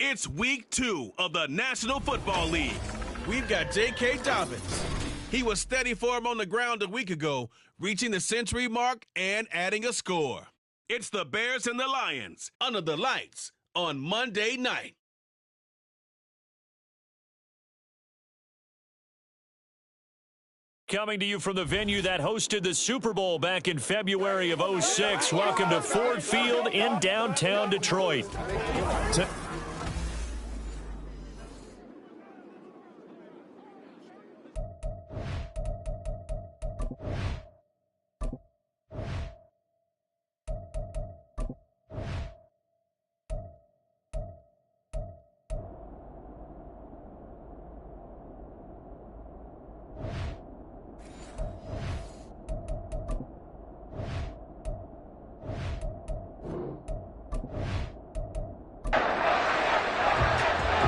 It's week 2 of the National Football League. We've got J.K. Dobbins. He was steady for him on the ground a week ago, reaching the century mark and adding a score. It's the Bears and the Lions under the lights on Monday night. Coming to you from the venue that hosted the Super Bowl back in February of '06. Welcome to Ford Field in downtown Detroit.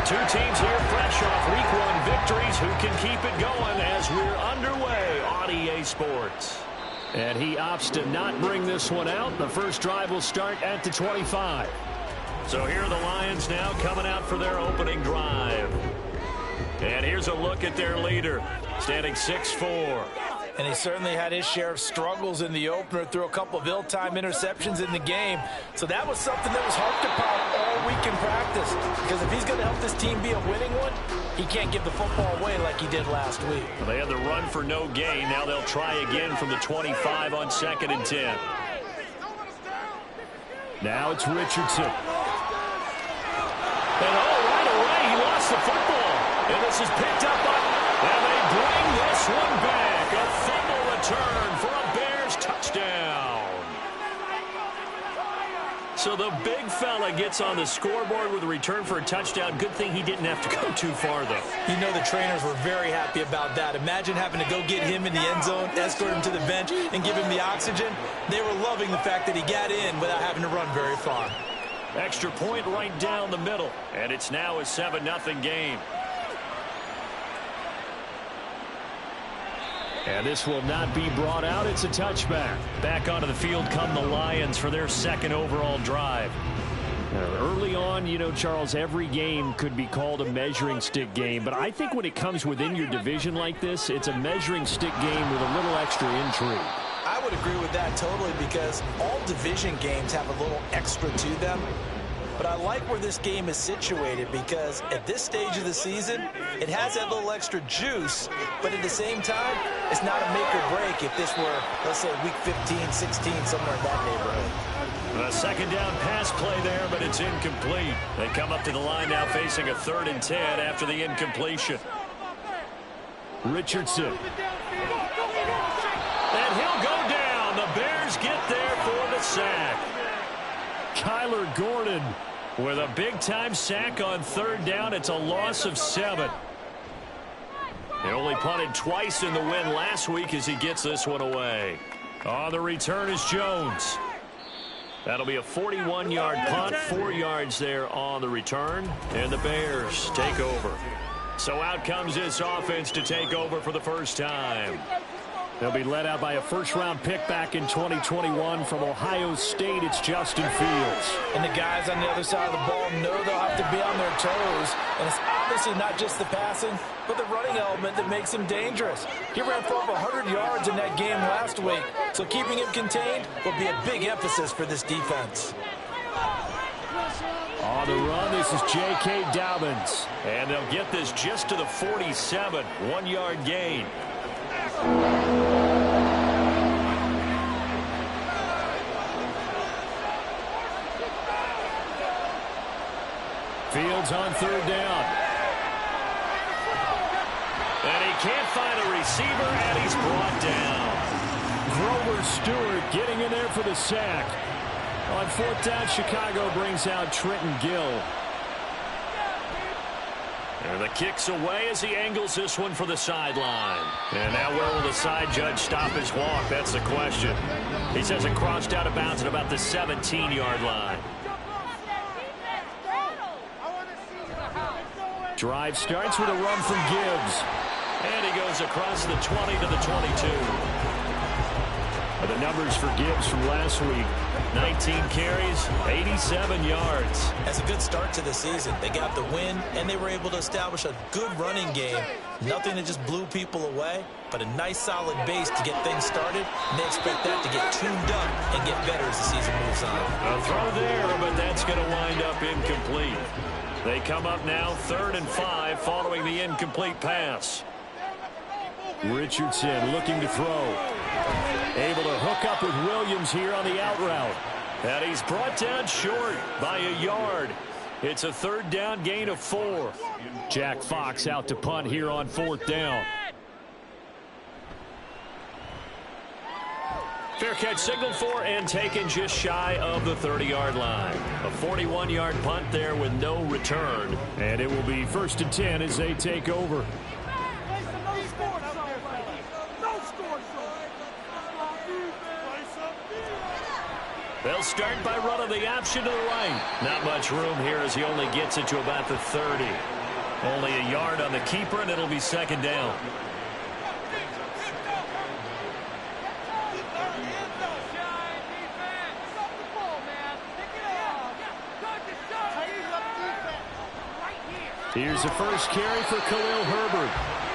Two teams here fresh off Week 1 victories who can keep it going as we're underway on EA Sports. And he opts to not bring this one out. The first drive will start at the 25. So here are the Lions now coming out for their opening drive. And here's a look at their leader, standing 6'4". And he certainly had his share of struggles in the opener, threw a couple of ill-timed interceptions in the game. So that was something that was harped upon all week in practice. Because if he's going to help this team be a winning one, he can't give the football away like he did last week. Well, they had the run for no gain. Now they'll try again from the 25 on 2nd and 10. Now it's Richardson. And right away, he lost the football. And this is picked up by, and they bring this one back. A fumble return for a Bears touchdown. So the big fella gets on the scoreboard with a return for a touchdown. Good thing he didn't have to go too far, though. You know the trainers were very happy about that. Imagine having to go get him in the end zone, escort him to the bench, and give him the oxygen. They were loving the fact that he got in without having to run very far. Extra point right down the middle. And it's now a 7-0 game. And this will not be brought out. It's a touchback. Back onto the field come the Lions for their second overall drive. Early on, you know, Charles, every game could be called a measuring stick game. But I think when it comes within your division like this, it's a measuring stick game with a little extra intrigue. I would agree with that totally because all division games have a little extra to them. But I like where this game is situated because at this stage of the season, it has that little extra juice, but at the same time, it's not a make or break if this were, let's say, week 15, 16, somewhere in that neighborhood. A second down pass play there, but it's incomplete. They come up to the line now facing a 3rd and 10 after the incompletion. Richardson. And he'll go down. The Bears get there for the sack. Kyler Gordon with a big-time sack on 3rd down. It's a loss of 7. They only punted twice in the win last week as he gets this one away. On the return is Jones. That'll be a 41-yard punt, 4 yards there on the return, and the Bears take over. So out comes this offense to take over for the first time. They'll be led out by a first-round pick back in 2021 from Ohio State. It's Justin Fields. And the guys on the other side of the ball know they'll have to be on their toes. And it's obviously not just the passing, but the running element that makes him dangerous. He ran for over 100 yards in that game last week, so keeping him contained will be a big emphasis for this defense. On the run, this is J.K. Dobbins. And they'll get this just to the 47, 1-yard gain. Fields on 3rd down. And he can't find a receiver, and he's brought down. Grover Stewart getting in there for the sack. On 4th down, Chicago brings out Trenton Gill. And the kick's away as he angles this one for the sideline. And now where will the side judge stop his walk? That's the question. He says it crossed out of bounds at about the 17-yard line. Drive starts with a run from Gibbs. And he goes across the 20 to the 22. The numbers for Gibbs from last week: 19 carries, 87 yards. That's a good start to the season. They got the win, and they were able to establish a good running game. Nothing that just blew people away, but a nice solid base to get things started, and they expect that to get tuned up and get better as the season moves on. A throw there, but that's going to wind up incomplete. They come up now 3rd and 5 following the incomplete pass. Richardson looking to throw. Able to hook up with Williams here on the out route. And he's brought down short by a yard. It's a 3rd down gain of 4. Jack Fox out to punt here on 4th down. Fair catch signaled for and taken just shy of the 30-yard line. A 41-yard punt there with no return. And it will be 1st and 10 as they take over. They'll start by running the option to the right. Not much room here as he only gets it to about the 30. Only a yard on the keeper, and it'll be 2nd down. Here's the first carry for Khalil Herbert.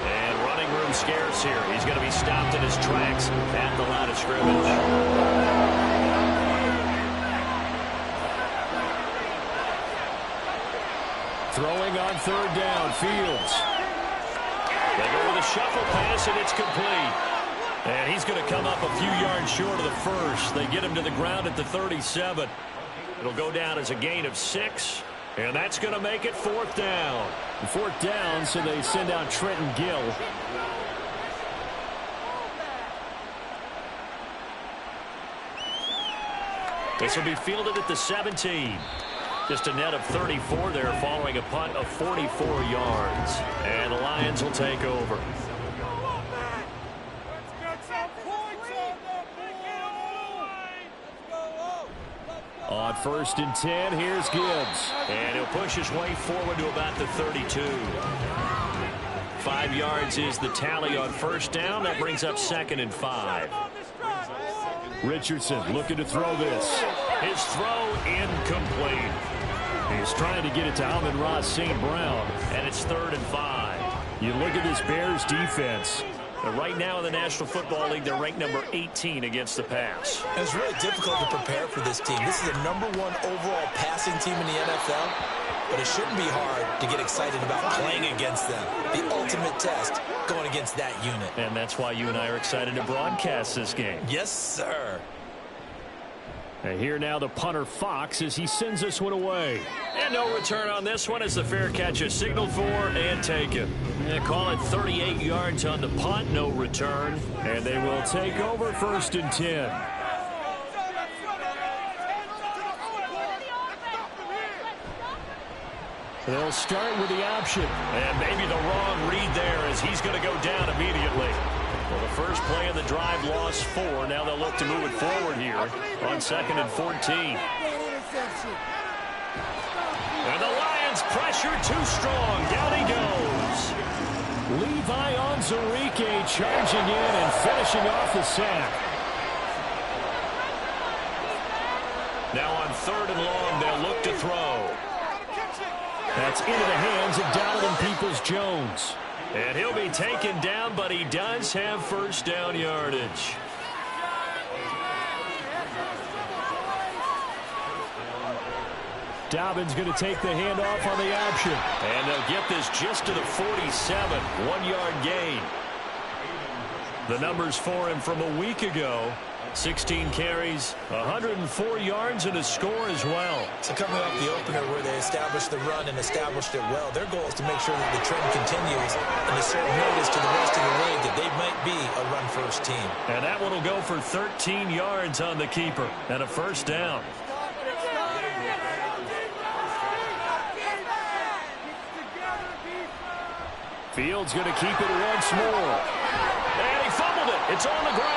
And running room scarce here. He's going to be stopped in his tracks at the line of scrimmage. Throwing on 3rd down, Fields. They go with a shuffle pass, and it's complete. And he's going to come up a few yards short of the first. They get him to the ground at the 37. It'll go down as a gain of 6. And that's going to make it 4th down. 4th down, so they send out Trenton Gill. This will be fielded at the 17. Just a net of 34 there following a punt of 44 yards. And the Lions will take over. On 1st and 10, here's Gibbs. And he'll push his way forward to about the 32. 5 yards is the tally on 1st down. That brings up 2nd and 5. Richardson looking to throw this. His throw incomplete. He's trying to get it to Amon-Ra St. Brown, and it's 3rd and 5. You look at this Bears defense. Right now in the National Football League, they're ranked number 18 against the pass. It's really difficult to prepare for this team. This is the #1 overall passing team in the NFL, but it shouldn't be hard to get excited about playing against them. The ultimate test going against that unit. And that's why you and I are excited to broadcast this game. Yes, sir. And here now the punter Fox as he sends this one away. And no return on this one as the fair catch is signaled for and taken. They call it 38 yards on the punt, no return. And they will take over 1st and 10. They'll start with the option. And maybe the wrong read there as he's going to go down immediately. Well, the first play of the drive lost 4. Now they'll look to move it forward here on 2nd and 14. And the Lions pressure too strong. Down he goes. Levi Onwuzurike charging in and finishing off the sack. Now on 3rd and long, they'll look to throw. That's into the hands of Donovan Peoples-Jones. And he'll be taken down, but he does have 1st down yardage. Dobbins going to take the handoff on the option. And they'll get this just to the 47. 1-yard gain. The numbers for him from a week ago. 16 carries, 104 yards, and a score as well. So coming off the opener where they established the run and established it well, their goal is to make sure that the trend continues and to serve notice to the rest of the league that they might be a run-first team. And that one will go for 13 yards on the keeper and a 1st down. Fields going to keep it once more. And he fumbled it. It's on the ground.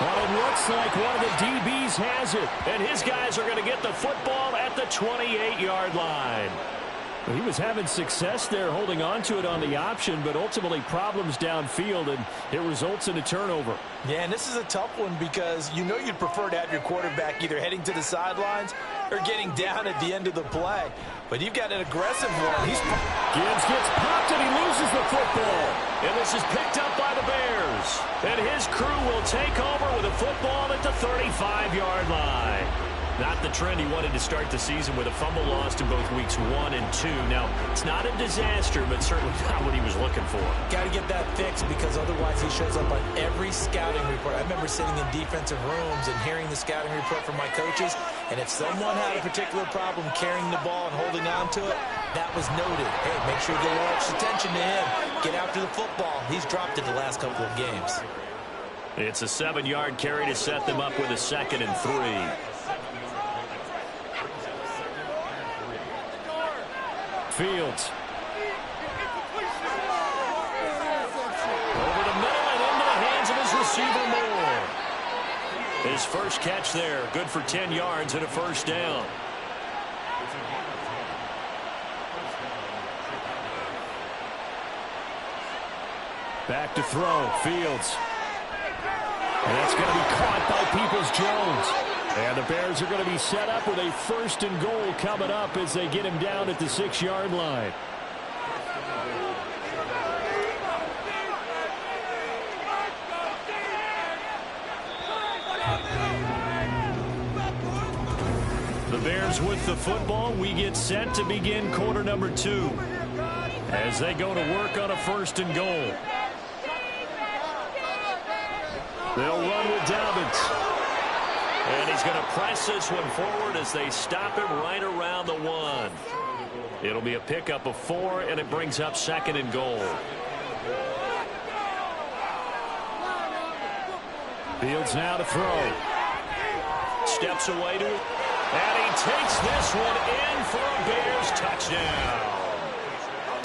Well, it looks like one of the DBs has it. And his guys are going to get the football at the 28-yard line. He was having success there holding on to it on the option, but ultimately problems downfield, and it results in a turnover. Yeah, and this is a tough one because you know you'd prefer to have your quarterback either heading to the sidelines or getting down at the end of the play. But you've got an aggressive one. Gibbs gets popped and he loses the football. And this is picked up by the Bears. And his crew will take over with a football at the 35-yard line. Not the trend he wanted to start the season with a fumble lost in both weeks 1 and 2. Now, it's not a disaster, but certainly not what he was looking for. Got to get that fixed because otherwise he shows up on every scouting report. I remember sitting in defensive rooms and hearing the scouting report from my coaches, and if someone had a particular problem carrying the ball and holding on to it, that was noted. Hey, make sure you get a little extra attention to him. Get after the football. He's dropped it the last couple of games. It's a 7-yard carry to set them up with a 2nd and 3. Fields. Over the middle and into the hands of his receiver Moore. His first catch there, good for 10 yards and a first down. Back to throw, Fields. And that's going to be caught by Peoples-Jones. And the Bears are going to be set up with a 1st and goal coming up as they get him down at the 6-yard line. The Bears with the football. We get set to begin quarter number 2 as they go to work on a 1st and goal. They'll run with Dobbins. And he's going to press this one forward as they stop him right around the 1. It'll be a pickup of 4, and it brings up 2nd and goal. Fields now to throw. Steps away to it. And he takes this one in for a Bears touchdown.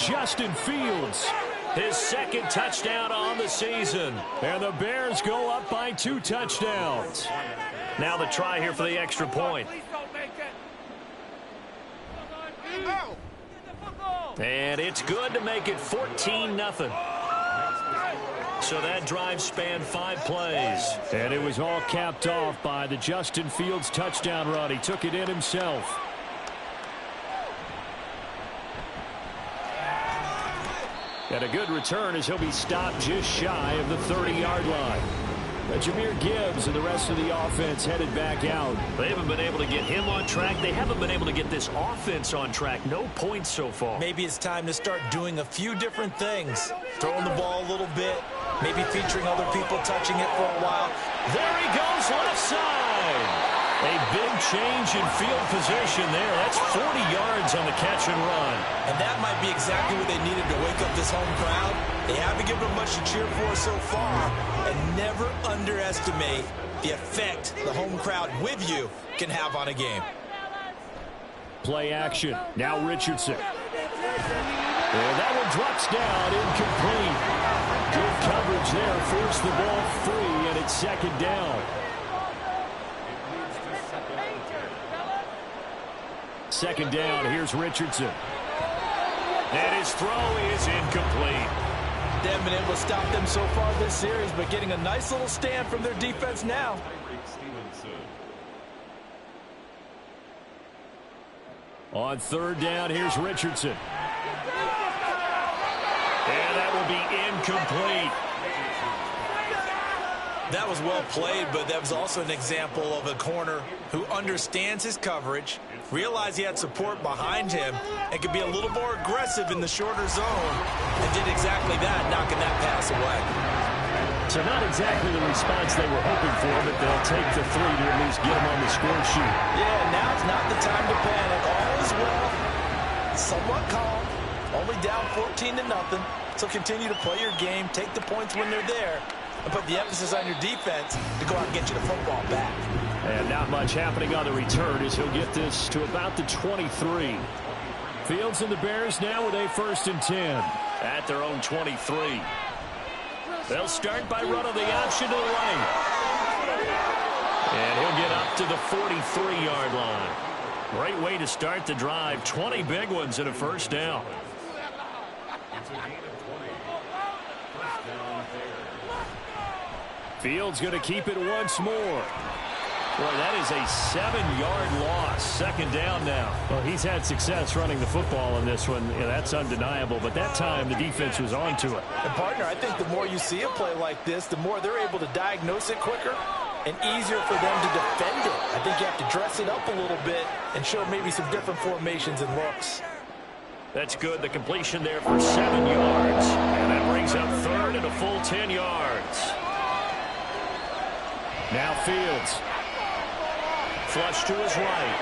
Justin Fields, his 2nd touchdown on the season. And the Bears go up by 2 touchdowns. Now the try here for the extra point. And it's good to make it 14-0. So that drive spanned 5 plays. And it was all capped off by the Justin Fields touchdown run. He took it in himself. And a good return as he'll be stopped just shy of the 30-yard line. Jameer Gibbs and the rest of the offense headed back out. They haven't been able to get him on track. They haven't been able to get this offense on track. No points so far. Maybe it's time to start doing a few different things. Throwing the ball a little bit. Maybe featuring other people touching it for a while. There he goes left side. A big change in field position there. That's 40 yards on the catch and run. And that might be exactly what they needed to wake up this home crowd. They haven't given them much to cheer for so far. And never underestimate the effect the home crowd with you can have on a game. Play action. Now Richardson. And that one drops down, incomplete. Good coverage there. Forced the ball free, and it's 2nd down. 2nd down, here's Richardson. And his throw is incomplete. They haven't been able to stop them so far this series, but getting a nice little stand from their defense now. On 3rd down, here's Richardson. And that will be incomplete. That was well played, but that was also an example of a corner who understands his coverage, realized he had support behind him, and could be a little more aggressive in the shorter zone, and did exactly that, knocking that pass away. So not exactly the response they were hoping for, but they'll take the 3 to at least get them on the score sheet. Yeah, now's not the time to panic. All is well, somewhat calm, only down 14-0, so continue to play your game, take the points when they're there, and put the emphasis on your defense to go out and get you the football back. And not much happening on the return as he'll get this to about the 23. Fields and the Bears now with a 1st and 10. At their own 23. They'll start by running the option to the right. And he'll get up to the 43-yard line. Great way to start the drive. 20 big ones and a first down. Fields going to keep it once more. Boy, that is a 7-yard loss. Second down now. Well, he's had success running the football in this one. Yeah, that's undeniable. But that time, the defense was on to it. And, partner, I think the more you see a play like this, the more they're able to diagnose it quicker and easier for them to defend it. I think you have to dress it up a little bit and show maybe some different formations and looks. That's good. The completion there for 7 yards. And that brings up third and a full 10 yards. Now Fields. Flush to his right.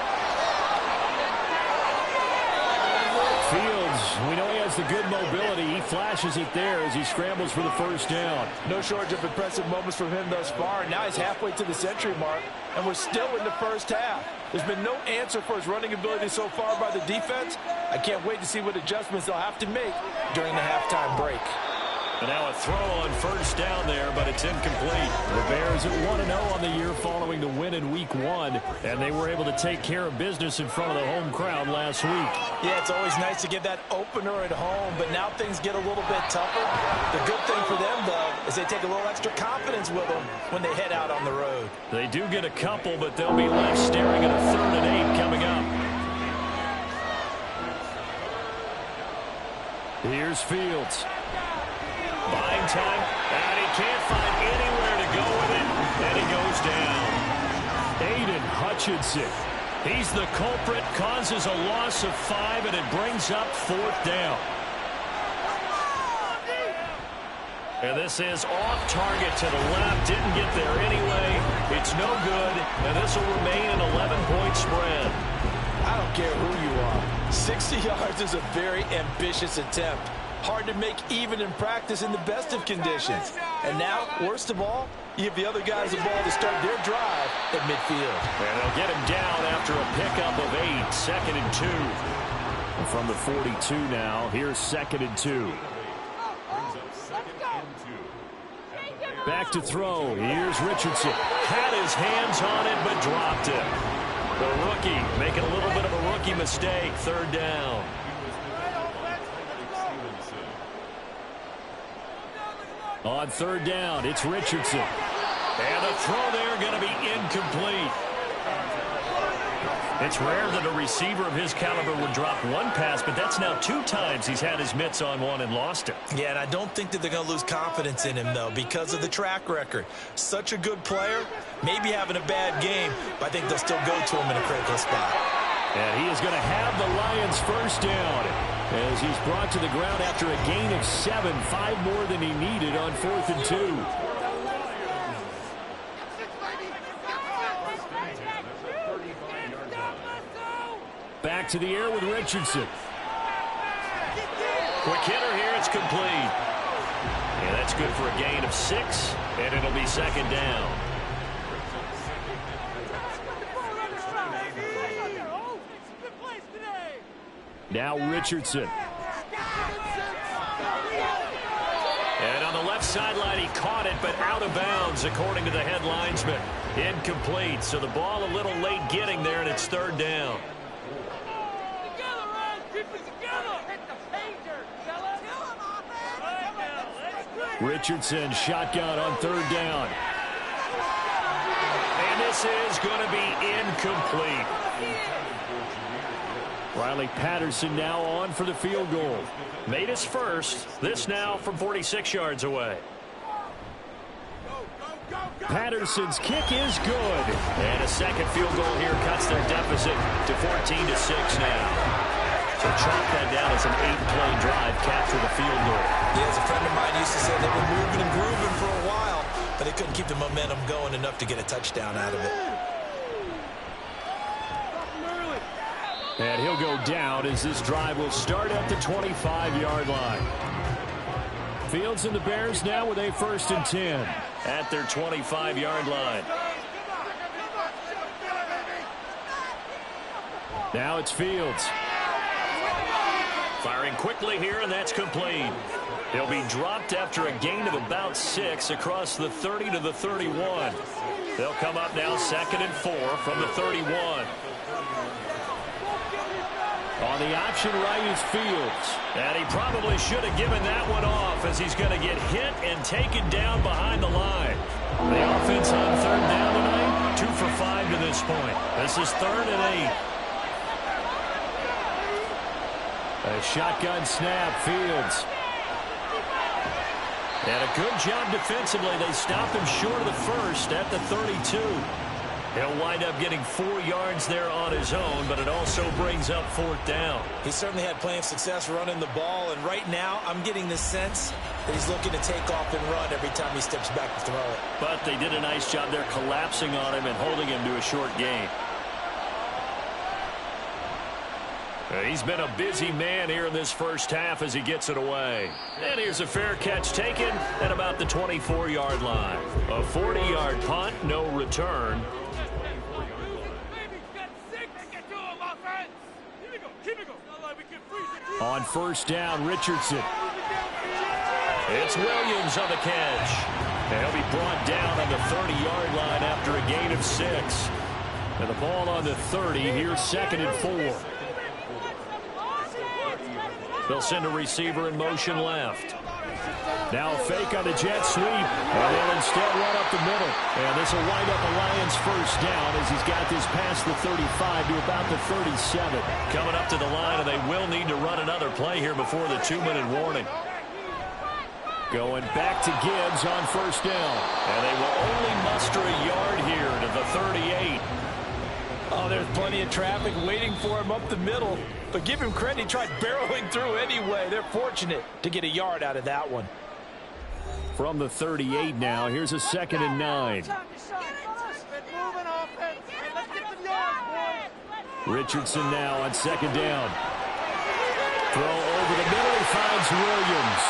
Fields, we know he has the good mobility. He flashes it there as he scrambles for the first down. No shortage of impressive moments from him thus far. Now he's halfway to the century mark, and we're still in the first half. There's been no answer for his running ability so far by the defense. I can't wait to see what adjustments they'll have to make during the halftime break. And now a throw on first down there, but it's incomplete. The Bears at 1-0 on the year following the win in Week 1, and they were able to take care of business in front of the home crowd last week. Yeah, it's always nice to get that opener at home, but now things get a little bit tougher. The good thing for them, though, is they take a little extra confidence with them when they head out on the road. They do get a couple, but they'll be left staring at a 3rd and 8 coming up. Here's Fields. Buying time, and he can't find anywhere to go with it, and he goes down. Aiden Hutchinson. He's the culprit, causes a loss of 5, and it brings up 4th down. And this is off target to the left. Didn't get there anyway. It's no good, and this will remain an 11-point spread. I don't care who you are. 60 yards is a very ambitious attempt. Hard to make even in practice in the best of conditions. And now, worst of all, you give the other guys the ball to start their drive at midfield. And they'll get him down after a pickup of 8, 2nd and 2. And from the 42 now, here's 2nd and 2. Back to throw. Here's Richardson. Had his hands on it, but dropped it. The rookie making a little bit of a rookie mistake. 3rd down. On 3rd down, it's Richardson. And the throw there going to be incomplete. It's rare that a receiver of his caliber would drop one pass, but that's now 2 times he's had his mitts on one and lost it. Yeah, and I don't think that they're going to lose confidence in him, though, because of the track record. Such a good player, maybe having a bad game, but I think they'll still go to him in a critical spot. And he is going to have the Lions first down as he's brought to the ground after a gain of 7, 5 more than he needed on 4th and 2. Back to the air with Richardson. Quick hitter here, it's complete. Yeah, that's good for a gain of 6, and it'll be 2nd down. Now Richardson. And on the left sideline, he caught it, but out of bounds, according to the head linesman. Incomplete, so the ball a little late getting there, and it's 3rd down. Richardson shotgun on 3rd down. And this is going to be incomplete. Riley Patterson now on for the field goal. Made his first. This now from 46 yards away. Patterson's kick is good. And a second field goal here cuts their deficit to 14-6 now. So chalk that down as an 8-play drive, capture the field goal. Yeah, as a friend of mine used to say, they've been moving and grooving for a while, but they couldn't keep the momentum going enough to get a touchdown out of it. And he'll go down as this drive will start at the 25-yard line. Fields and the Bears now with a 1st and 10 at their 25-yard line. Now it's Fields. Firing quickly here, and that's complete. He'll be dropped after a gain of about 6 across the 30 to the 31. They'll come up now 2nd and 4 from the 31. On the option right is Fields. And he probably should have given that one off as he's going to get hit and taken down behind the line. The offense on third down tonight, 2 for 5 to this point. This is 3rd and 8. A shotgun snap, Fields. And a good job defensively. They stopped him short of the first at the 32. He'll wind up getting 4 yards there on his own, but it also brings up 4th down. He certainly had plenty of success running the ball, and right now I'm getting the sense that he's looking to take off and run every time he steps back to throw it. But they did a nice job there collapsing on him and holding him to a short gain. He's been a busy man here in this first half as he gets it away. And here's a fair catch taken at about the 24-yard line. A 40-yard punt, no return. On first down, Richardson. It's Williams on the catch. He'll be brought down on the 30-yard line after a gain of 6. And the ball on the 30. Here's 2nd and 4. They'll send a receiver in motion left. Now a fake on the jet sweep. And they'll instead run up the middle. And this will wind up a Lions first down as he's got this past the 35 to about the 37. Coming up to the line, and they will need to run another play here before the 2-minute warning. Going back to Gibbs on first down. And they will only muster a yard here to the 38. Oh, there's plenty of traffic waiting for him up the middle. But give him credit, he tried barreling through anyway. They're fortunate to get a yard out of that one. From the 38 now, here's a 2nd and 9. Richardson now on 2nd down. Throw over the middle, he finds Williams.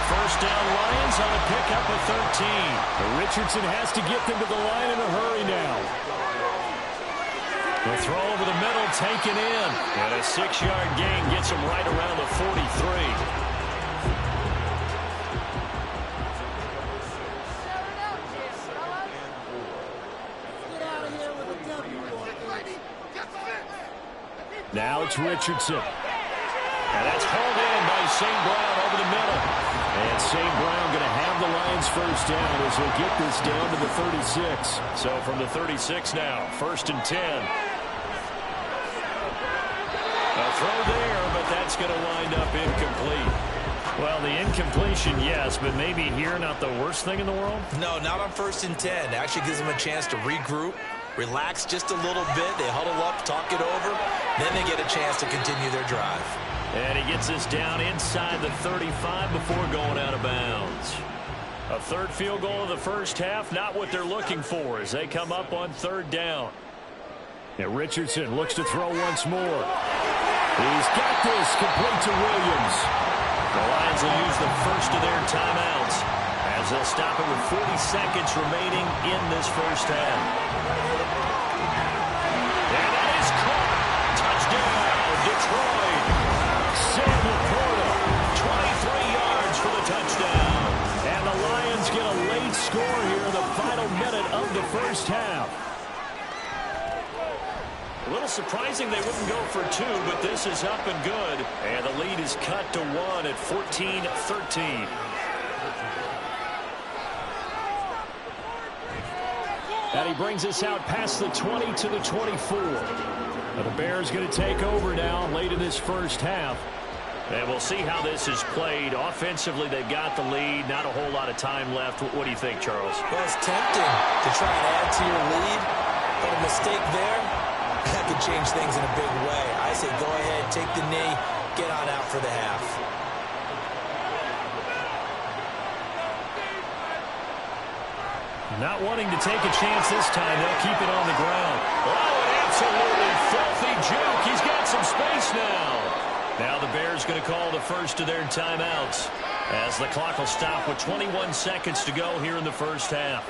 First down Lions on a pickup of 13. Richardson has to get them to the line in a hurry now. The throw over the middle taken in. And a 6-yard gain gets him right around the 43. Now it's Richardson. And that's hauled in by St. Brown over the middle. And St. Brown going to have the Lions first down as he'll get this down to the 36. So from the 36 now, 1st and 10. A throw there, but that's going to wind up incomplete. Well, the incompletion, yes, but maybe here not the worst thing in the world? No, not on 1st and 10. Actually gives them a chance to regroup, relax just a little bit. They huddle up, talk it over. Then they get a chance to continue their drive. And he gets this down inside the 35 before going out of bounds. A 3rd field goal of the first half, not what they're looking for as they come up on 3rd down. And Richardson looks to throw once more. He's got this complete to Williams. The Lions will use the first of their timeouts as they'll stop it with 40 seconds remaining in this first half. And that is caught. Touchdown, Detroit. Sam Laporta, 23 yards for the touchdown. And the Lions get a late score here in the final minute of the first half. A little surprising they wouldn't go for 2, but this is up and good. And the lead is cut to 1 at 14-13. And he brings us out past the 20 to the 24. And the Bears going to take over now late in this first half. And we'll see how this is played. Offensively, they've got the lead. Not a whole lot of time left. What do you think, Charles? Well, it's tempting to try and add to your lead, but a mistake there, that could change things in a big way. I say go ahead, take the knee, get on out for the half. Not wanting to take a chance this time. They'll keep it on the ground. Oh, an absolutely filthy juke. He's got some space now. Now the Bears going to call the first of their timeouts as the clock will stop with 21 seconds to go here in the first half.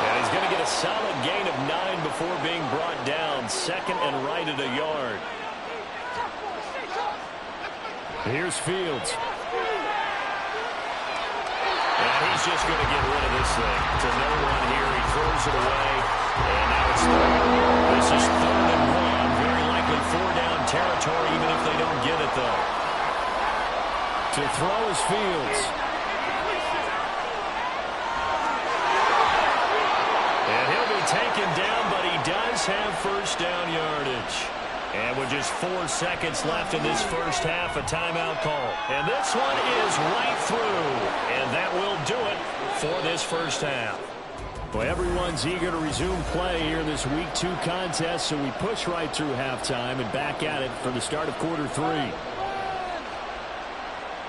And he's going to get a solid gain of 9 before being brought down. 2nd and right at a yard. Here's Fields. And he's just going to get rid of this thing to no one here. He throws it away. And now it's third. This is 3rd and 1. Very likely 4-down territory, even if they don't get it, though. To throw is Fields. And he'll be taken down, but he does have first down yardage. And with just 4 seconds left in this first half, a timeout call. And this one is right through. And that will do it for this first half. Well, everyone's eager to resume play here in this Week 2 contest, so we push right through halftime and back at it for the start of quarter 3.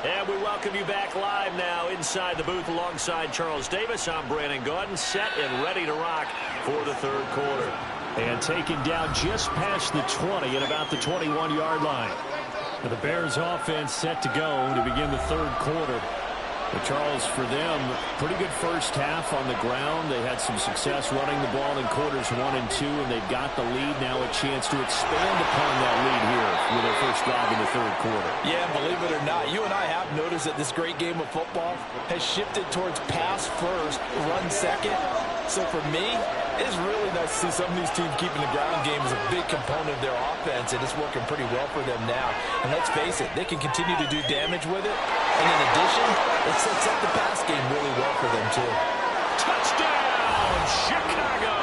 And we welcome you back live now inside the booth alongside Charles Davis. I'm Brandon Gaudin, set and ready to rock for the third quarter. And taken down just past the 20 at about the 21-yard line. The Bears offense set to go to begin the third quarter. But Charles, for them, pretty good first half on the ground. They had some success running the ball in quarters 1 and 2, and they've got the lead. Now a chance to expand upon that lead here with their first drive in the third quarter. Yeah, believe it or not, you and I have noticed that this great game of football has shifted towards pass first, run second. So for me, it's really nice to see some of these teams keeping the ground game as a big component of their offense, and it's working pretty well for them now. And let's face it, they can continue to do damage with it. And in addition, it sets up the pass game really well for them, too. Touchdown, Chicago!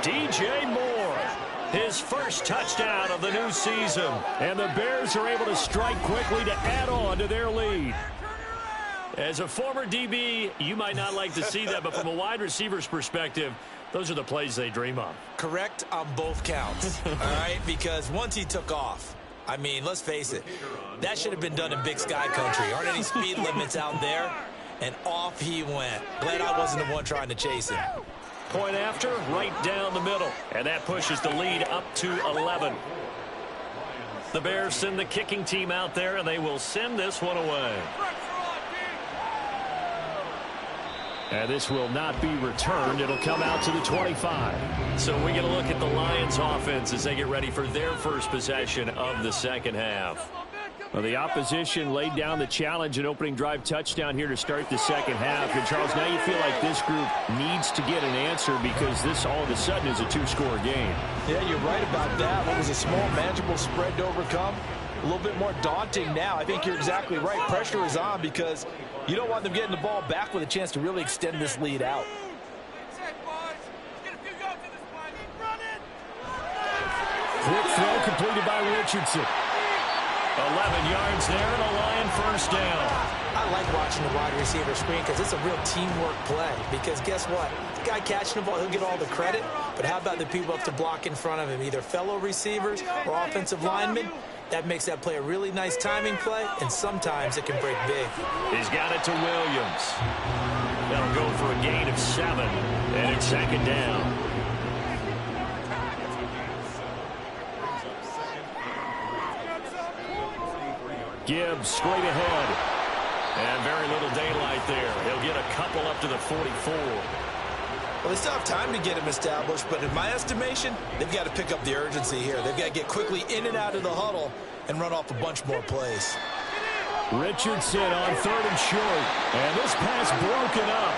DJ Moore, his first touchdown of the new season. And the Bears are able to strike quickly to add on to their lead. As a former DB, you might not like to see that, but from a wide receiver's perspective, those are the plays they dream of. Correct on both counts, all right? Because once he took off, I mean, let's face it, that should have been done in Big Sky Country. Aren't any speed limits out there? And off he went. Glad I wasn't the one trying to chase him. Point after, right down the middle. And that pushes the lead up to 11. The Bears send the kicking team out there, and they will send this one away. And this will not be returned. It'll come out to the 25. So we get a look at the Lions offense as they get ready for their first possession of the second half. Well, the opposition laid down the challenge and opening drive touchdown here to start the second half. And, Charles, now you feel like this group needs to get an answer because this all of a sudden is a 2-score game. Yeah, you're right about that. What was a small, manageable spread to overcome? A little bit more daunting now. I think you're exactly right. Pressure is on because you don't want them getting the ball back with a chance to really extend this lead out. Quick throw completed by Richardson. 11 yards there and a Lion first down. I like watching the wide receiver screen because it's a real teamwork play. Because guess what? The guy catching the ball, he'll get all the credit. But how about the people up to block in front of him, either fellow receivers or offensive linemen? That makes that play a really nice timing play, and sometimes it can break big. He's got it to Williams. That'll go for a gain of 7, and it's second down. Gibbs straight ahead. And very little daylight there. He'll get a couple up to the 44. Well, they still have time to get him established, but in my estimation, they've got to pick up the urgency here. They've got to get quickly in and out of the huddle and run off a bunch more plays. Richardson on 3rd and short. And this pass broken up.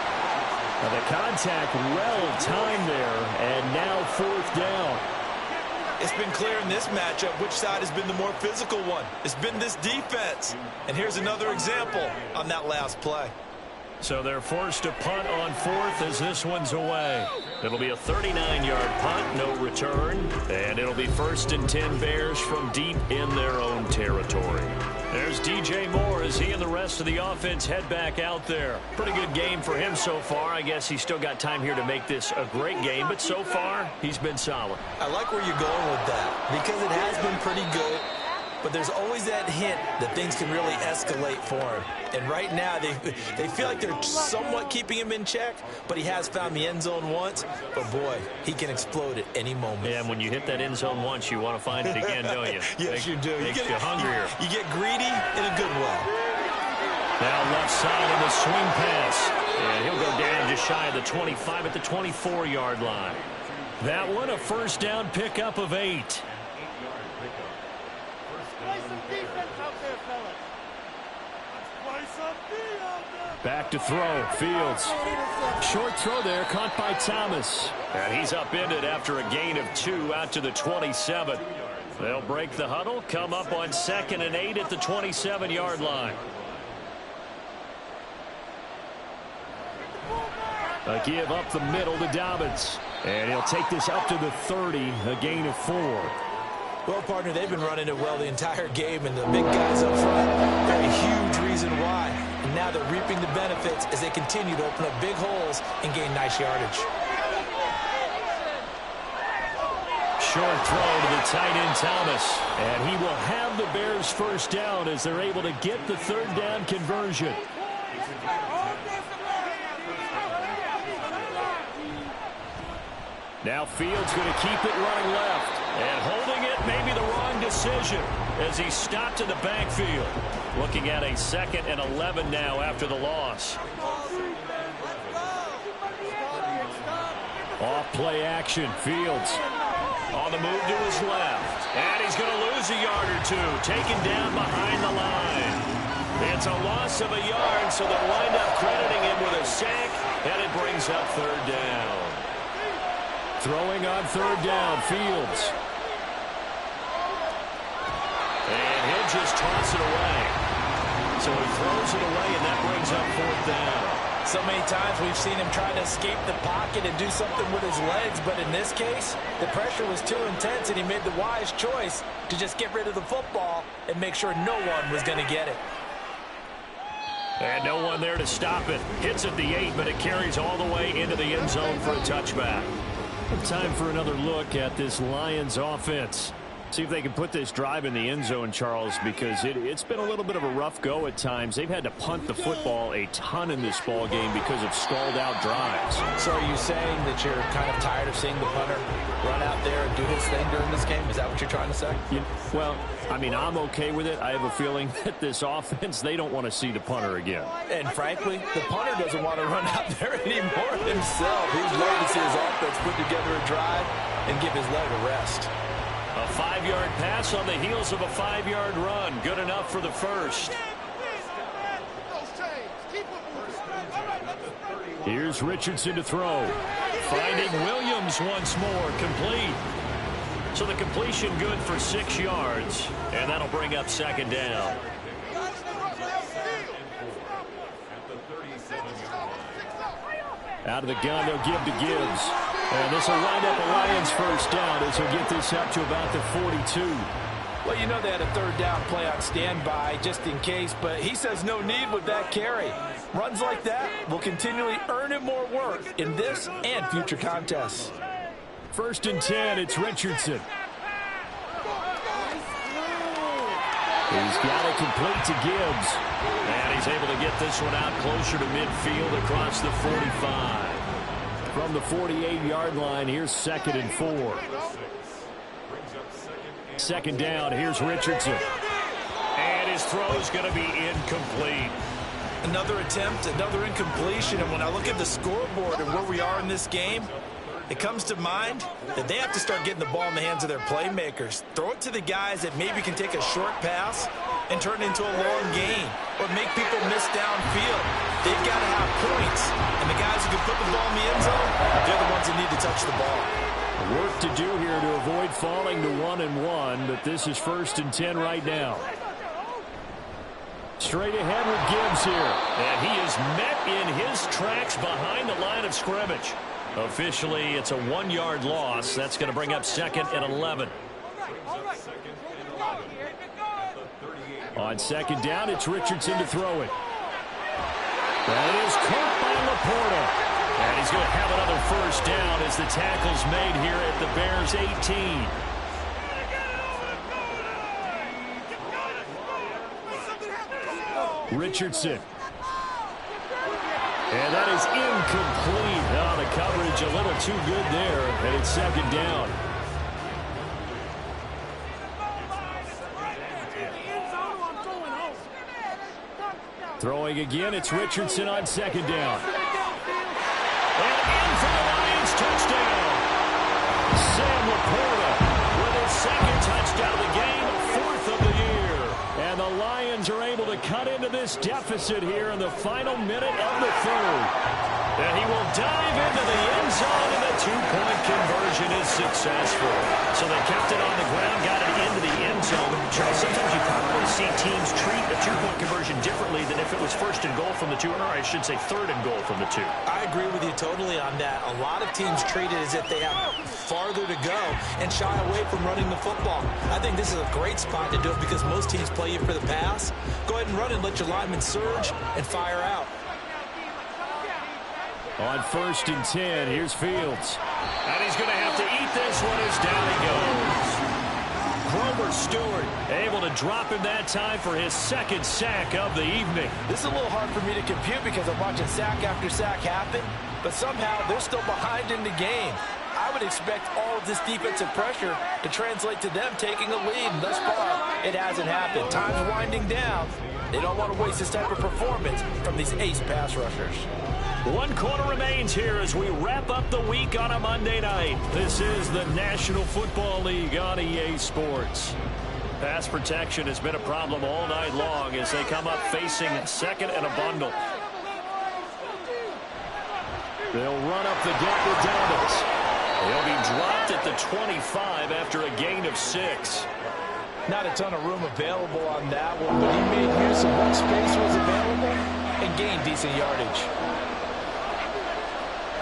Now the contact well timed there, and now 4th down. It's been clear in this matchup which side has been the more physical one. It's been this defense. And here's another example on that last play. So they're forced to punt on 4th as this one's away. It'll be a 39-yard punt, no return. And it'll be 1st and 10 Bears from deep in their own territory. There's DJ Moore as he and the rest of the offense head back out there. Pretty good game for him so far. I guess he's still got time here to make this a great game, but so far, he's been solid. I like where you're going with that because it has been pretty good. But there's always that hint that things can really escalate for him. And right now, they feel like they're somewhat keeping him in check, but he has found the end zone once. But, boy, he can explode at any moment. Yeah, and when you hit that end zone once, you want to find it again, don't you? Yes, you do. Makes you hungrier. You get greedy in a good way. Now left side in the swing pass. And he'll go down just shy of the 25 at the 24-yard line. That one, a first down pickup of 8. Back to throw. Fields. Short throw there, caught by Thomas. And he's upended after a gain of 2 out to the 27. They'll break the huddle, come up on 2nd and 8 at the 27-yard line. A give up the middle to Dobbins. And he'll take this up to the 30, a gain of 4. Well, partner, they've been running it well the entire game, and the big guys up front, they're a huge reason why. And now they're reaping the benefits as they continue to open up big holes and gain nice yardage. Short throw to the tight end, Thomas. And he will have the Bears first down as they're able to get the 3rd down conversion. Now Fields going to keep it running left. And holding it may be the wrong decision as he stopped in the backfield. Looking at a 2nd and 11 now after the loss. Off play action. Fields on the move to his left. And he's going to lose a yard or 2. Taken down behind the line. It's a loss of a yard, so they'll wind up crediting him with a sack. And it brings up 3rd down. Throwing on 3rd down, Fields. And he'll just toss it away. So he throws it away, and that brings up 4th down. So many times we've seen him try to escape the pocket and do something with his legs, but in this case, the pressure was too intense, and he made the wise choice to just get rid of the football and make sure no one was going to get it. And no one there to stop it. Hits at the 8, but it carries all the way into the end zone for a touchback. Time for another look at this Lions offense. See if they can put this drive in the end zone, Charles, because it's been a little bit of a rough go at times. They've had to punt the football a ton in this ball game because of stalled-out drives. So are you saying that you're kind of tired of seeing the punter run out there and do his thing during this game? Is that what you're trying to say? Yeah, well, I mean, I'm okay with it. I have a feeling that this offense, they don't want to see the punter again. And frankly, the punter doesn't want to run out there anymore himself. He's ready to see his offense put together a drive and give his leg a rest. A 5-yard pass on the heels of a 5-yard run. Good enough for the first. Here's Richardson to throw. Finding Williams once more. Complete. So the completion good for 6 yards. And that'll bring up 2nd down. Out of the gun, they'll give to Gibbs. And this will wind up a Lions first down as he'll get this up to about the 42. Well, you know they had a 3rd down play on standby just in case, but he says no need with that carry. Runs like that will continually earn him more work in this and future contests. 1st and 10, it's Richardson. He's got it complete to Gibbs. And he's able to get this one out closer to midfield across the 45. From the 48-yard line, here's 2nd and 4. 2nd down, here's Richardson. And his throw's going to be incomplete. Another attempt, another incompletion. And when I look at the scoreboard and where we are in this game, it comes to mind that they have to start getting the ball in the hands of their playmakers. Throw it to the guys that maybe can take a short pass and turn it into a long gain or make people miss downfield. They've got to have points, and the guys who can put the ball in the end zone, they're the ones that need to touch the ball. Work to do here to avoid falling to 1-1, but this is 1st and 10 right now. Straight ahead with Gibbs here, and he is met in his tracks behind the line of scrimmage. Officially, it's a 1-yard loss. That's going to bring up 2nd and 11. On 2nd down, it's Richardson to throw it. That is caught by Laporta. And he's going to have another first down as the tackle's made here at the Bears' 18. Richardson. And that is incomplete. Oh, the coverage a little too good there, and it's 2nd down. Throwing again, it's Richardson on 2nd down. And in for the Lions touchdown. Sam Laporta with his 2nd touchdown of the game, 4th of the year. And the Lions Lions are able to cut into this deficit here in the final minute of the third. And he will dive into the end zone, and the two-point conversion is successful. So they kept it on the ground, got it into the end zone. Charles, sometimes you probably see teams treat a two-point conversion differently than if it was first and goal from the two, or I should say third and goal from the two. I agree with you totally on that. A lot of teams treat it as if they have farther to go and shy away from running the football. I think this is a great spot to do it because most teams play you for the pass. Go ahead and run and let your linemen surge and fire out. On 1st and 10, here's Fields. And he's going to have to eat this one as down he goes. Grover Stewart able to drop him that time for his second sack of the evening. This is a little hard for me to compute because I'm watching sack after sack happen, but somehow they're still behind in the game. I would expect all of this defensive pressure to translate to them taking a lead, and thus far, it hasn't happened. Time's winding down. They don't want to waste this type of performance from these ace pass rushers. 1 quarter remains here as we wrap up the week on a Monday night. This is the National Football League on EA Sports. Pass protection has been a problem all night long as they come up facing second and a bundle. They'll run up the gut with Dobbins. He'll be dropped at the 25 after a gain of 6. Not a ton of room available on that one, but he made use of what space was available and gained decent yardage.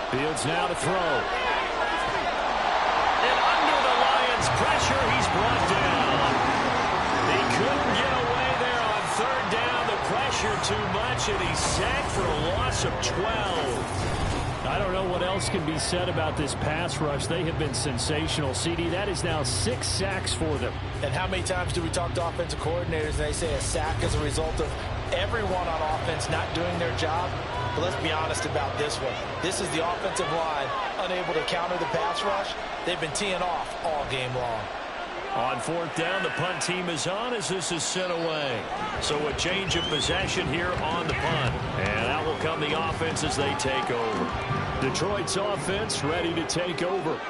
Fields now to throw. And under the Lions' pressure, he's brought down. He couldn't get away there on 3rd down. The pressure too much, and he's sacked for a loss of 12. I don't know what else can be said about this pass rush. They have been sensational. CD, that is now 6 sacks for them. And how many times do we talk to offensive coordinators and they say a sack is a result of everyone on offense not doing their job? But let's be honest about this one. This is the offensive line unable to counter the pass rush. They've been teeing off all game long. On 4th down, the punt team is on as this is sent away. So a change of possession here on the punt. And out will come the offense as they take over. Detroit's offense ready to take over.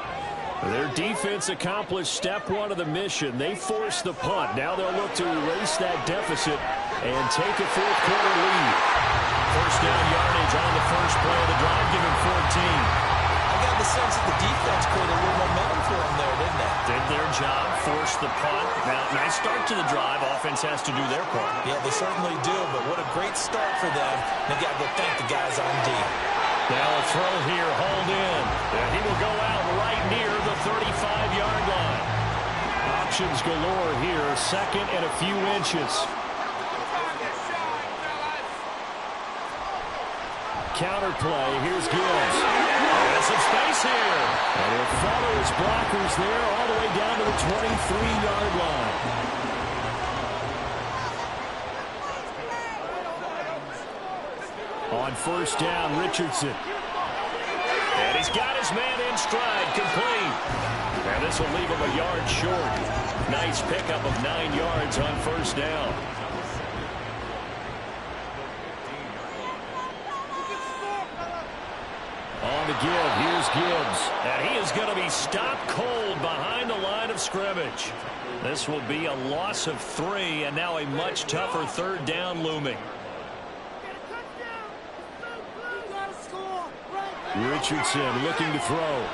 Their defense accomplished step 1 of the mission. They forced the punt. Now they'll look to erase that deficit and take a 4th quarter lead. First down yardage on the first play of the drive, give him 14. I got the sense that the defense created a little momentum for them there, didn't they? Did their job, forced the punt. Now, nice start to the drive. Offense has to do their part. Yeah, they certainly do, but what a great start for them. They got to go thank the guys on D. Now a throw here, hauled in. And he will go out right near the 35-yard line. Options galore here, 2nd and a few inches. Counter play, here's Gibbs. There's some space here. And he'll follow his blockers there all the way down to the 23-yard line. On 1st down, Richardson. And he's got his man in stride, complete. And this will leave him a yard short. Nice pickup of 9 yards on 1st down. On the give, here's Gibbs. And he is going to be stopped cold behind the line of scrimmage. This will be a loss of 3, and now a much tougher 3rd down looming. Richardson looking to throw.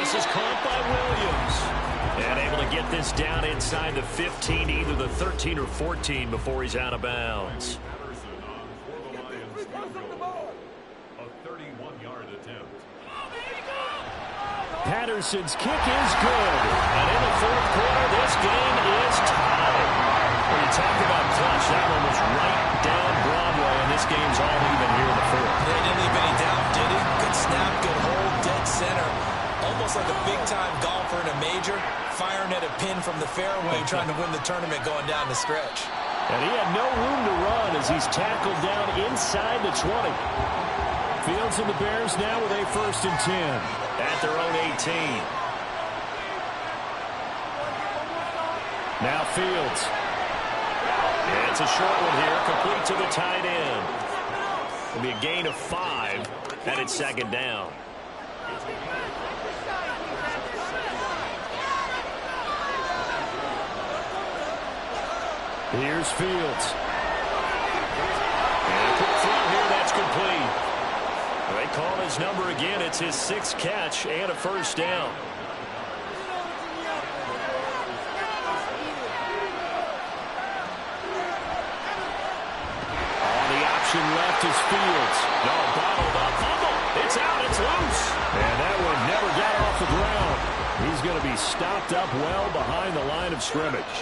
This is caught by Williams. And able to get this down inside the 15, either the 13 or 14 before he's out of bounds. Patterson's kick is good. And in the 4th quarter, this game is tied. When you talk about clutch, that one was right down Broadway, and this game's all even here in the 4th. They didn't leave any doubt, did he? Good snap, good hold, dead center. Almost like a big-time golfer in a major, firing at a pin from the fairway, trying to win the tournament going down the stretch. And he had no room to run as he's tackled down inside the 20. Fields and the Bears now with a 1st and 10. At their own 18. Now Fields. And it's a short one here, complete to the tight end. It'll be a gain of 5, and it's 2nd down. Here's Fields. And a quick throw here, that's complete. They call his number again. It's his 6th catch and a first down. Left is Fields. No, bottled up. Fumble. It's out. It's loose. And that one never got off the ground. He's going to be stopped up well behind the line of scrimmage.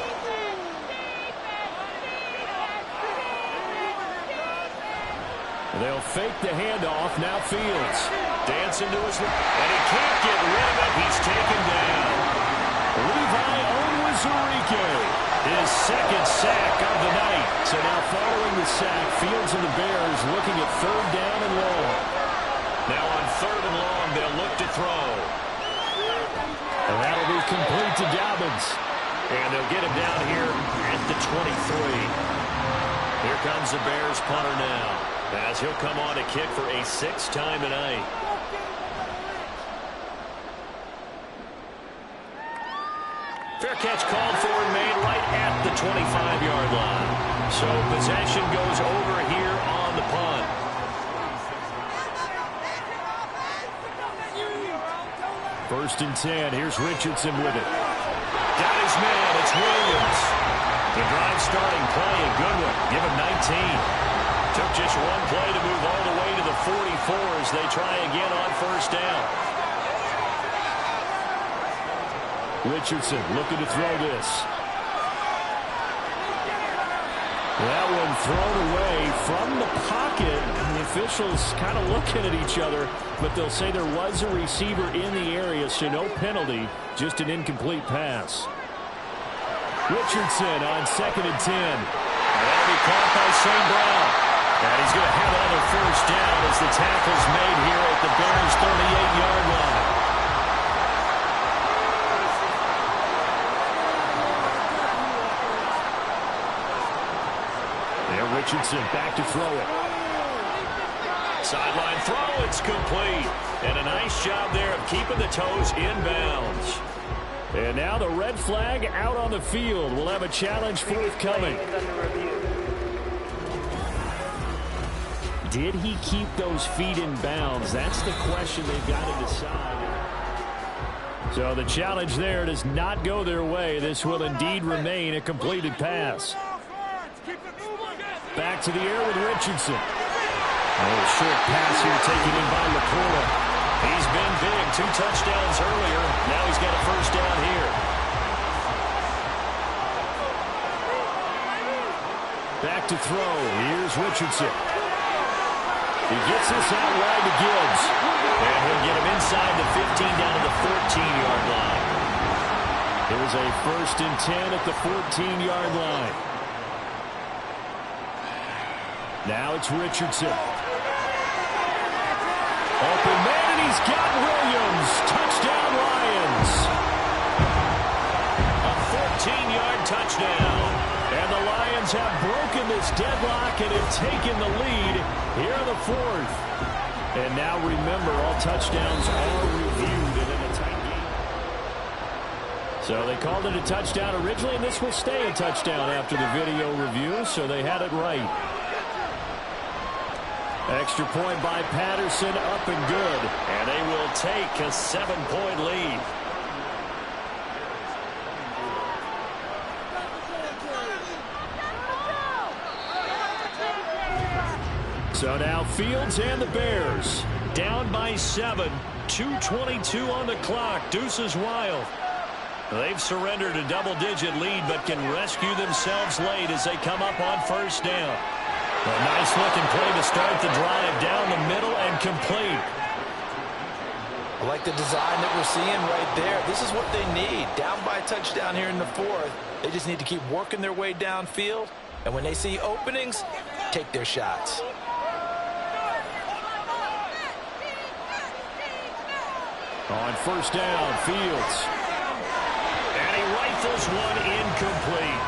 They'll fake the handoff. Now Fields. Dancing to his left. And he can't get rid of it. He's taken down. Levi Onwuzurike. His 2nd sack of the night. So now following the sack, Fields and the Bears looking at 3rd down and long. Now on 3rd and long, they'll look to throw. And that'll be complete to Dobbins. And they'll get him down here at the 23. Here comes the Bears punter now, as he'll come on to kick for a 6th time tonight. Fair catch called for and made right at the 25-yard line. So possession goes over here on the punt. First and 10. Here's Richardson with it. Got his man. It's Williams. The drive starting play, a good one. Give him 19. Took just one play to move all the way to the 44 as they try again on first down. Richardson looking to throw this. That one thrown away from the pocket. The officials kind of looking at each other, but they'll say there was a receiver in the area, so no penalty, just an incomplete pass. Richardson on 2nd and 10. That'll be caught by St. Brown. And he's going to have another first down as the tackle's made here at the Bears' 38-yard line. Richardson back to throw it. Sideline throw, it's complete. And a nice job there of keeping the toes inbounds. And now the red flag out on the field. We'll have a challenge forthcoming. Did he keep those feet in bounds? That's the question they've got to decide. So the challenge there does not go their way. This will indeed remain a completed pass. Back to the air with Richardson. A short pass here taken in by LaCour. He's been big. 2 touchdowns earlier. Now he's got a first down here. Back to throw. Here's Richardson. He gets this out wide to Gibbs. And he'll get him inside the 15 down to the 14-yard line. Here's a 1st and 10 at the 14-yard line. Now it's Richardson. Open man, and he's got Williams. Touchdown, Lions. A 14-yard touchdown. And the Lions have broken this deadlock and have taken the lead here in the 4th. And now remember, all touchdowns are reviewed in a tight game. So they called it a touchdown originally, and this will stay a touchdown after the video review, so they had it right. Extra point by Patterson, up and good. And they will take a 7-point lead. So now Fields and the Bears down by 7. 2:22 on the clock. Deuces wild. They've surrendered a double-digit lead, but can rescue themselves late as they come up on first down. A nice-looking play to start the drive down the middle and complete. I like the design that we're seeing right there. This is what they need. Down by a touchdown here in the 4th. They just need to keep working their way downfield. And when they see openings, take their shots. On first down, Fields. And he rifles one incomplete.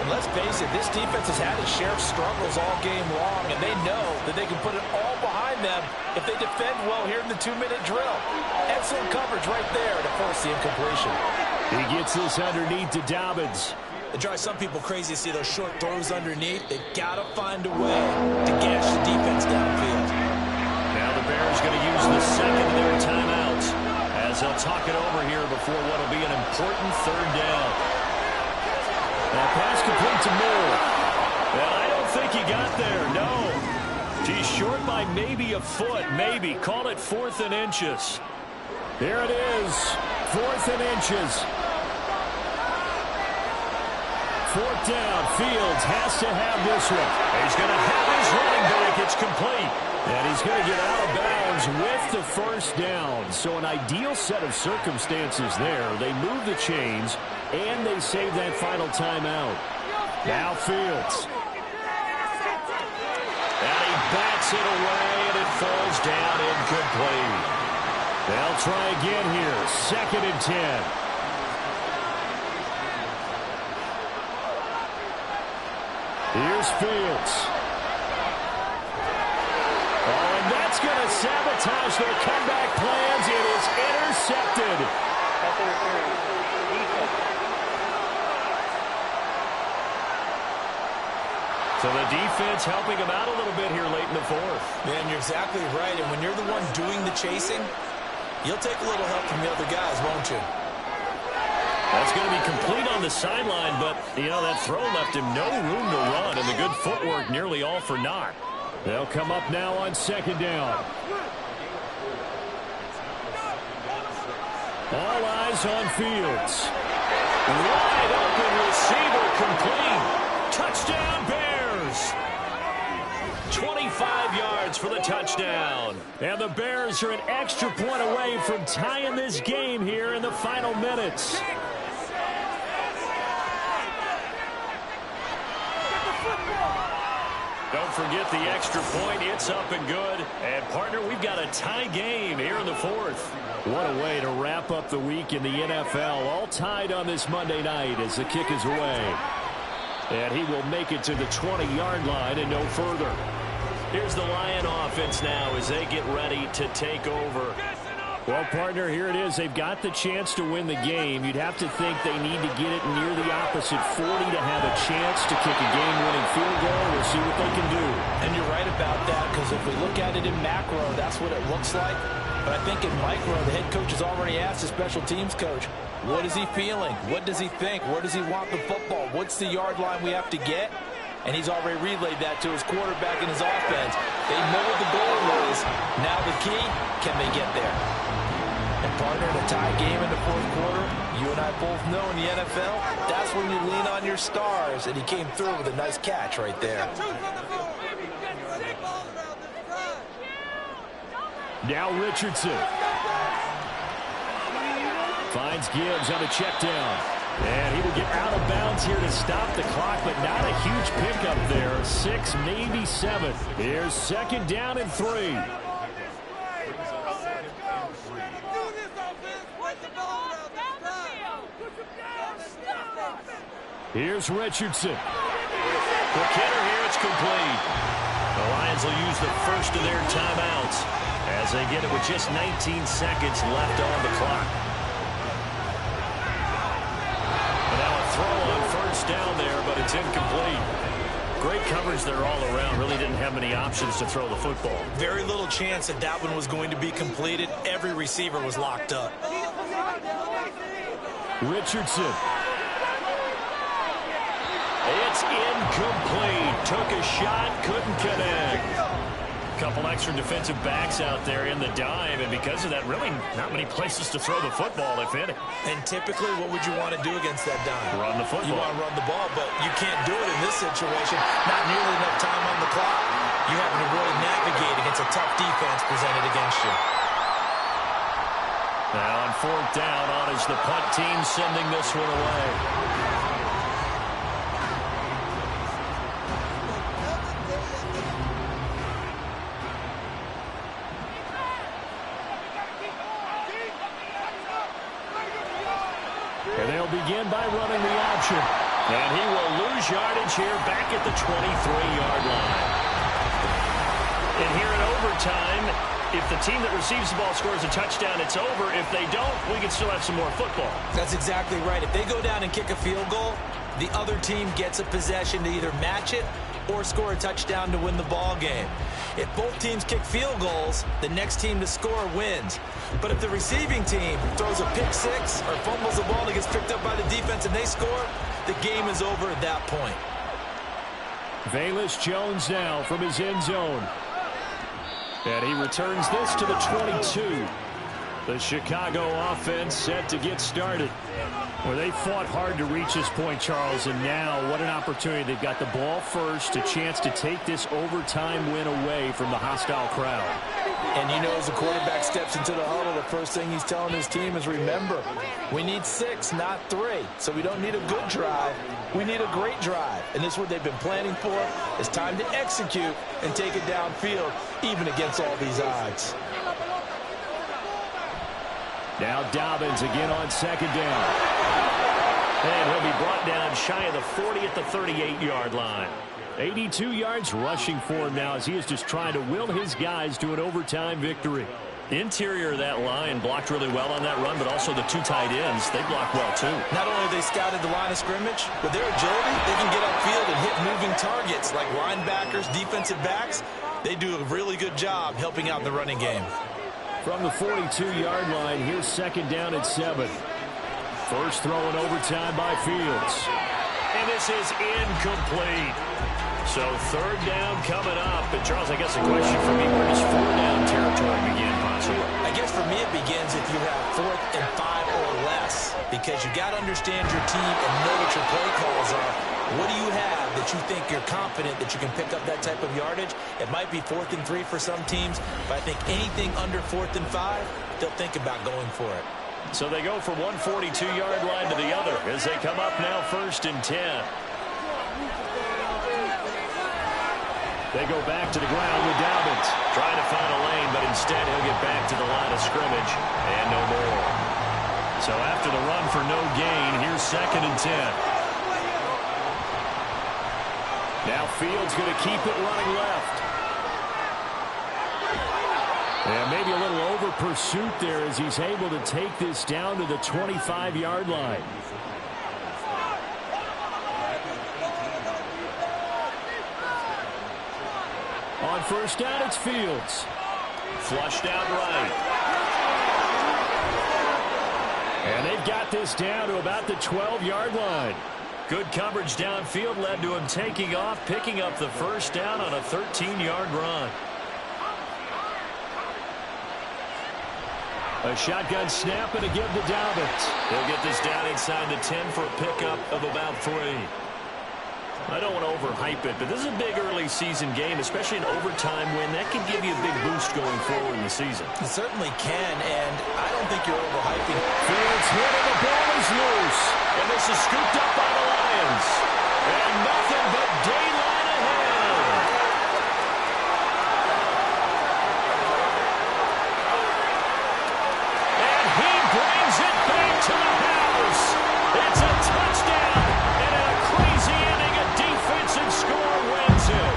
And let's face it, this defense has had its share of struggles all game long, and they know that they can put it all behind them if they defend well here in the 2-minute drill. Excellent coverage right there to force the incompletion. He gets this underneath to Dobbins. It drives some people crazy to see those short throws underneath. They've got to find a way to gash the defense downfield. Now the Bears going to use the second of their timeouts as they'll talk it over here before what will be an important third down. Now pass complete to Moore. And I don't think he got there, no. He's short by maybe a foot, maybe. Call it 4th and inches. There it is, 4th and inches. 4th down, Fields has to have this one. He's going to have his running back. It's complete. And he's going to get out of bounds with the first down. So an ideal set of circumstances there. They move the chains, and they save that final timeout. Now Fields. And he bats it away, and it falls down incomplete. They'll try again here. 2nd and 10. Here's Fields. Oh, and that's going to sabotage their comeback plans. It is intercepted. So the defense helping him out a little bit here late in the 4th. Man, you're exactly right. And when you're the one doing the chasing, you'll take a little help from the other guys, won't you? That's going to be complete on the sideline, but, you know, that throw left him no room to run, and the good footwork nearly all for naught. They'll come up now on 2nd down. All eyes on Fields. Wide open receiver complete. Touchdown Bears. 25 yards for the touchdown. And the Bears are an extra point away from tying this game here in the final minutes. Don't forget the extra point. It's up and good. And, partner, we've got a tie game here in the 4th. What a way to wrap up the week in the NFL. All tied on this Monday night as the kick is away. And he will make it to the 20-yard line and no further. Here's the Lion offense now as they get ready to take over. Well, partner, here it is. They've got the chance to win the game. You'd have to think they need to get it near the opposite 40 to have a chance to kick a game-winning field goal. We'll see what they can do. And you're right about that, because if we look at it in macro, that's what it looks like. But I think in micro, the head coach has already asked the special teams coach, what is he feeling? What does he think? Where does he want the football? What's the yard line we have to get? And he's already relayed that to his quarterback and his offense. They know what the goal is. Now the key, can they get there? And partner, in a tie game in the 4th quarter, you and I both know in the NFL, that's when you lean on your stars. And he came through with a nice catch right there. Now Richardson. Finds Gibbs on a check down. And he will get out of bounds here to stop the clock, but not a huge pickup there. 6, maybe 7. Here's 2nd down and 3. Here's Richardson. For Kenner here, it's complete. The Lions will use the first of their timeouts as they get it with just 19 seconds left on the clock. And now a throw on first down there, but it's incomplete. Great coverage there all around. Really didn't have many options to throw the football. Very little chance that that one was going to be completed. Every receiver was locked up. Richardson. It's incomplete. Took a shot, couldn't connect. Couple extra defensive backs out there in the dime, and because of that, really not many places to throw the football, if any. And typically, what would you want to do against that dime? Run the football. You want to run the ball, but you can't do it in this situation. Not nearly enough time on the clock. You having to really navigate against a tough defense presented against you. Now on 4th down, on is the punt team sending this one away. And they'll begin by running the option. And he will lose yardage here back at the 23-yard line. And here in overtime, if the team that receives the ball scores a touchdown, it's over. If they don't, we can still have some more football. That's exactly right. If they go down and kick a field goal, the other team gets a possession to either match it or score a touchdown to win the ball game. If both teams kick field goals, the next team to score wins. But if the receiving team throws a pick six or fumbles the ball that gets picked up by the defense and they score, the game is over at that point. Velus Jones now from his end zone. And he returns this to the 22. The Chicago offense set to get started. Well, they fought hard to reach this point, Charles, and now what an opportunity. They've got the ball first, a chance to take this overtime win away from the hostile crowd. And you know, as the quarterback steps into the huddle, the first thing he's telling his team is, remember, we need 6, not 3. So we don't need a good drive. We need a great drive. And this is what they've been planning for. It's time to execute and take it downfield, even against all these odds. Now Dobbins again on second down. And he'll be brought down shy of the 40 at the 38-yard line. 82 yards rushing for him now as he is just trying to will his guys to an overtime victory. Interior of that line blocked really well on that run, but also the 2 tight ends, they blocked well too. Not only have they scouted the line of scrimmage, with their agility, they can get upfield and hit moving targets like linebackers, defensive backs. They do a really good job helping out in the running game. From the 42-yard line, here's second down at 7. First throw in overtime by Fields. And this is incomplete. So third down coming up. And Charles, I guess the question for me, where does 4 down territory begin possibly? I guess for me it begins if you have 4th and 5 or less. Because you got to understand your team and know what your play calls are. What do you have that you think you're confident that you can pick up that type of yardage? It might be 4th and 3 for some teams, but I think anything under 4th and 5, they'll think about going for it. So they go from one 42-yard line to the other as they come up now 1st and 10. They go back to the ground with Dobbins. Trying to find a lane, but instead he'll get back to the line of scrimmage and no more. So after the run for no gain, here's 2nd and 10. Now Fields going to keep it running left. And maybe a little over pursuit there as he's able to take this down to the 25-yard line. On first down, it's Fields. Flushed out right. And they've got this down to about the 12-yard line. Good coverage downfield led to him taking off, picking up the first down on a 13-yard run. A shotgun snap and a give to Dobbins. He'll get this down inside the 10 for a pickup of about 3. I don't want to overhype it, but this is a big early season game, especially an overtime win. That can give you a big boost going forward in the season. It certainly can, and I don't think you're overhyping. Fields hit and the ball is loose. And this is scooped up by the Lions. And nothing but daylight ahead. And he brings it back to the house. It's a touchdown. And in a crazy inning, a defensive score wins it.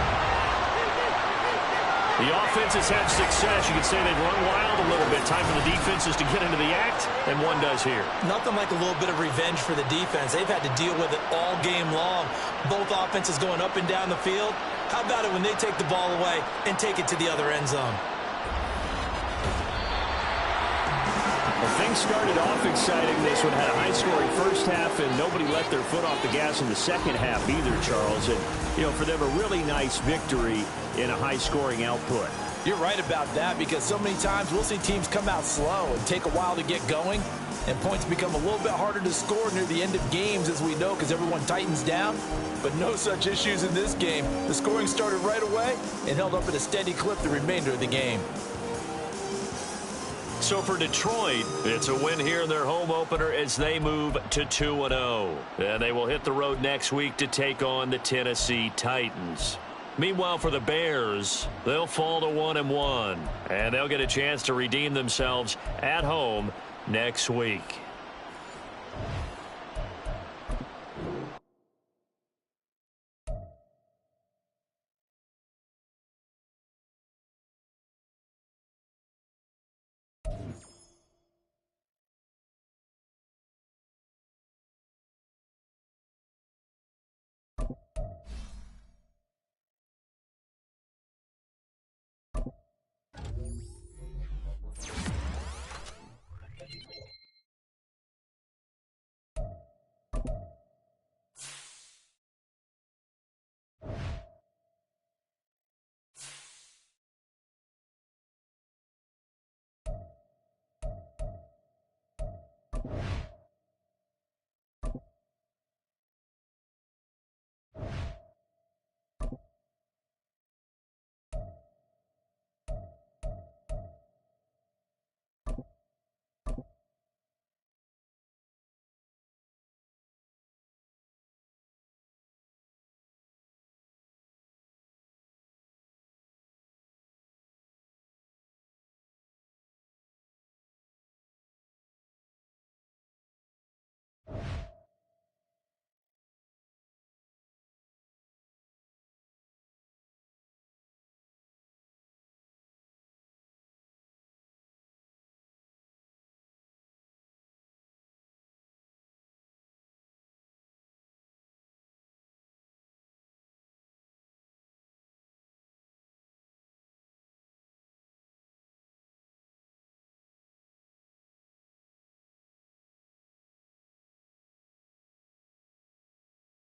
The offense has had success. You could say they've run wild a little bit. Time for the defenses to get into the act, and one does here. Nothing like a little bit of revenge for the defense. They've had to deal with it all game long. Both offenses going up and down the field. How about it when they take the ball away and take it to the other end zone? Well, things started off exciting. This one had a high-scoring first half, and nobody let their foot off the gas in the second half either, Charles. And, you know, for them, a really nice victory in a high-scoring output. You're right about that, because so many times we'll see teams come out slow and take a while to get going, and points become a little bit harder to score near the end of games, as we know, because everyone tightens down. But no such issues in this game. The scoring started right away and held up at a steady clip the remainder of the game. So for Detroit, it's a win here in their home opener as they move to 2-0. And they will hit the road next week to take on the Tennessee Titans. Meanwhile, for the Bears, they'll fall to 1-1. And they'll get a chance to redeem themselves at home next week.